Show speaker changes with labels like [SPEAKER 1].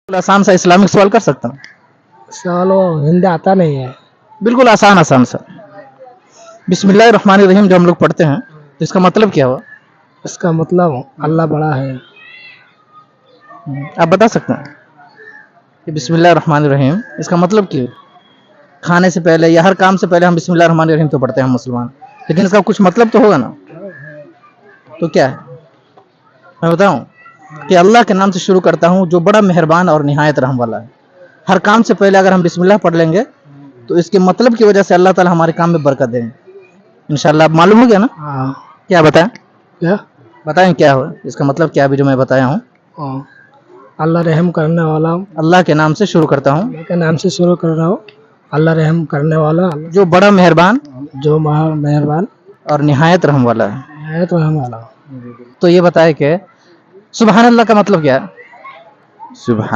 [SPEAKER 1] आसान सा इस्लामिक सवाल कर सकता हूँ?
[SPEAKER 2] चलो, हिंदी आता नहीं है।
[SPEAKER 1] बिल्कुल आसान आसान सा। बिस्मिल्लाहिर्रहमानिर्रहीम जो हम लोग पढ़ते हैं तो इसका मतलब क्या हुआ?
[SPEAKER 2] इसका मतलब अल्लाह बड़ा है।
[SPEAKER 1] आप बता सकते हैं कि बिस्मिल्लाहिर्रहमानिर्रहीम इसका मतलब क्या है? खाने से पहले या हर काम से पहले हम बिस्मिल्लाहिर्रहमानिर्रहीम तो पढ़ते हैं मुसलमान, लेकिन इसका कुछ मतलब तो होगा ना? तो क्या है? मैं बताऊं कि अल्लाह के नाम से शुरू करता हूँ जो बड़ा मेहरबान और निहायत रहम वाला है। हर काम से पहले अगर हम बिस्मिल्लाह पढ़ लेंगे तो इसके मतलब की वजह से अल्लाह ताला हमारे काम में बरकत देंगे इंशाल्लाह। अब मालूम हो गया ना?
[SPEAKER 2] हाँ।
[SPEAKER 1] क्या बताएं?
[SPEAKER 2] क्या?
[SPEAKER 1] बताएं क्या हो इसका मतलब क्या अभी जो मैं बताया हूँ?
[SPEAKER 2] हाँ। अल्लाह रहम करने वाला।
[SPEAKER 1] अल्लाह के नाम से शुरू करता हूँ
[SPEAKER 2] अल्लाह के नाम से शुरू कर रहा हूँ। अल्लाह रहम करने वाला,
[SPEAKER 1] जो बड़ा मेहरबान
[SPEAKER 2] जो महा मेहरबान
[SPEAKER 1] और निहायत रहम वाला है।
[SPEAKER 2] है तो रहम वाला।
[SPEAKER 1] तो ये बताए कि सुबहान अल्लाह का मतलब क्या है?
[SPEAKER 3] सुबह